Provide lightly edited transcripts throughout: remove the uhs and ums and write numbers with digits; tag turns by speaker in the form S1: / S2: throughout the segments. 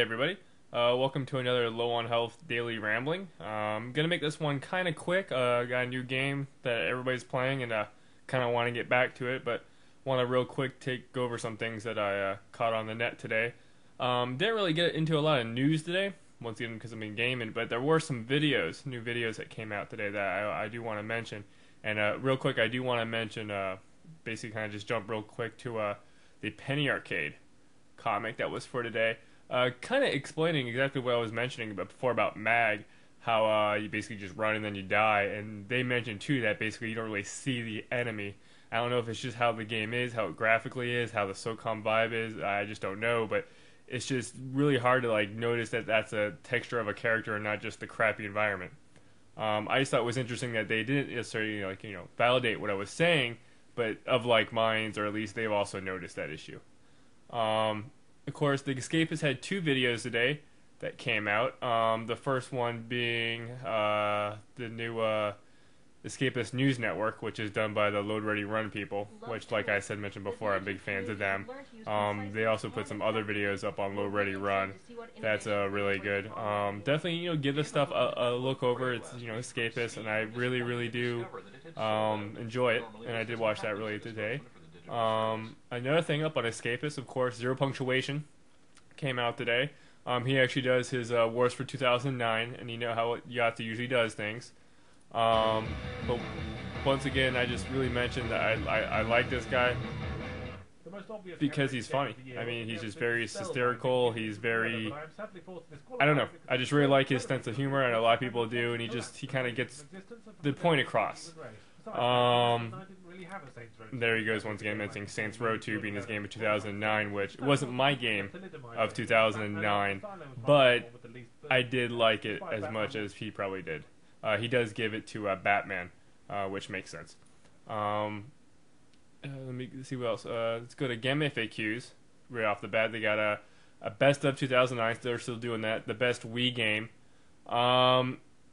S1: Hey everybody, welcome to another Low on Health Daily Rambling. Gonna make this one kind of quick. Got a new game that everybody's playing and kind of want to get back to it, but want to real quick take over some things that I caught on the net today. Didn't really get into a lot of news today, once again because I've been gaming, but there were some videos, new videos that came out today that I do want to mention. And real quick, I do want to mention, basically kind of just jump real quick to the Penny Arcade comic that was for today. Kind of explaining exactly what I was mentioning before about Mag, how you basically just run and then you die, and they mentioned too that basically you don't really see the enemy. I don't know if it's just how the game is, how it graphically is, how the SOCOM vibe is, I just don't know, but it's just really hard to like notice that that's a texture of a character and not just the crappy environment. I just thought it was interesting that they didn't necessarily validate what I was saying, but of like minds, or at least they've also noticed that issue. Of course, the Escapists had two videos today that came out. The first one being the new Escapist News Network, which is done by the Load Ready Run people, which, like I said, mentioned before, I'm big fans of them. They also put some other videos up on Load Ready Run. That's really good. Definitely, give this stuff a look over. It's, Escapist, and I really, really do enjoy it, and I did watch that really today. Another thing up on Escapist, of course, Zero Punctuation came out today. He actually does his Wars for 2009, and you know how Yahtzee usually does things. But once again, I just really mentioned that I like this guy because he's funny. I mean, he's just very hysterical. He's very, I don't know. I just really like his sense of humor, and a lot of people do, and he kind of gets the point across. There he goes once again mentioning Saints Row 2 being his game of 2009, which wasn't my game of 2009, but I did like it as much as he probably did. He does give it to Batman, which makes sense. Let me see what else. Let's go to Game FAQs. Right off the bat, they got a best of 2009. They're still doing that. The best Wii game.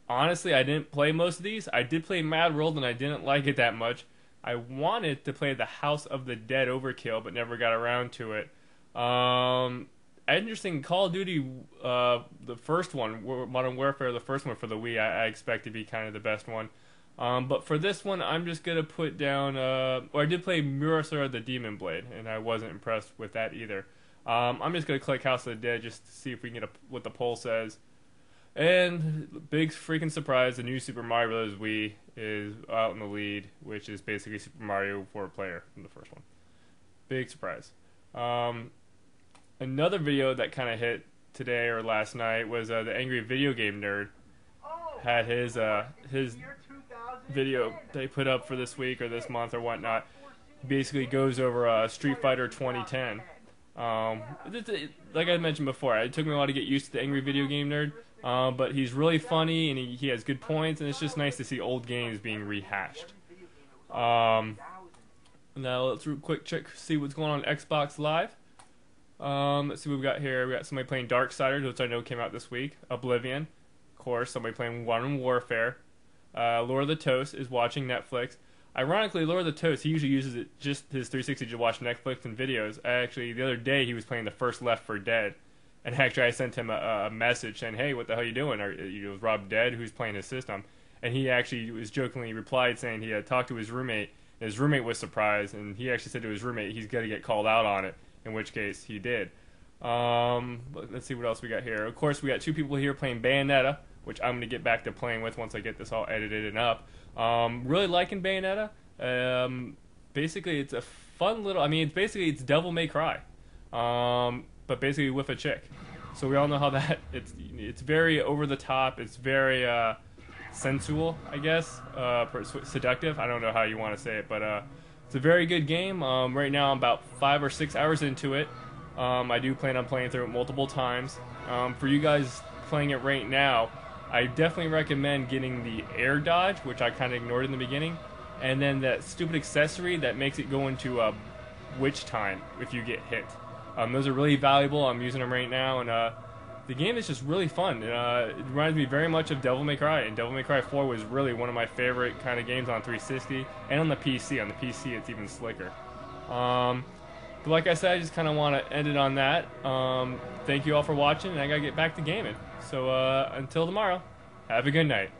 S1: Honestly, I didn't play most of these. I did play Mad World, and I didn't like it that much. I wanted to play the House of the Dead Overkill, but never got around to it. Interesting, Call of Duty, the first one, Modern Warfare, the first one for the Wii, I expect to be kind of the best one. But for this one, I'm just going to put down, I did play Murasura the Demon Blade, and I wasn't impressed with that either. I'm just going to click House of the Dead just to see if we can get what the poll says. And big freaking surprise, the new Super Mario Bros. Wii is out in the lead, which is basically Super Mario for a player from the first one. Big surprise. Another video that kind of hit today or last night was the Angry Video Game Nerd had his video they put up for this week or this month or whatnot. He basically goes over Street Fighter 2010. Like I mentioned before, it took me a while to get used to the Angry Video Game Nerd. But he's really funny, and he has good points, and it's just nice to see old games being rehashed. Now let's quick check, see what's going on Xbox Live. Let's see what we've got here. We got somebody playing Darksiders, which I know came out this week. Oblivion, of course. Somebody playing Modern Warfare. Lord of the Toast is watching Netflix. Ironically, Lord of the Toast, he usually uses it just his 360 to watch Netflix and videos. Actually, the other day he was playing the first Left 4 Dead. And actually, I sent him a message saying, "Hey, what the hell are you doing? Is Rob dead? Who's playing his system?" And he actually was jokingly replied saying he had talked to his roommate. And his roommate was surprised, and he actually said to his roommate he's got to get called out on it. In which case, he did. Let's see what else we got here. Of course, we got two people here playing Bayonetta, which I'm going to get back to playing with once I get this all edited and up. Really liking Bayonetta. Basically, it's a fun little. I mean, it's Devil May Cry. But basically with a chick. So we all know how that it's very over the top. It's very sensual, I guess, seductive. I don't know how you want to say it, but it's a very good game. Right now I'm about 5 or 6 hours into it. I do plan on playing through it multiple times. For you guys playing it right now, I definitely recommend getting the air dodge, which I kind of ignored in the beginning, and then that stupid accessory that makes it go into witch time if you get hit. Those are really valuable. I'm using them right now, and the game is just really fun. It reminds me very much of Devil May Cry, and Devil May Cry 4 was really one of my favorite kind of games on 360 and on the PC. On the PC, it's even slicker. But like I said, I just kind of want to end it on that. Thank you all for watching, and I gotta get back to gaming. So until tomorrow, have a good night.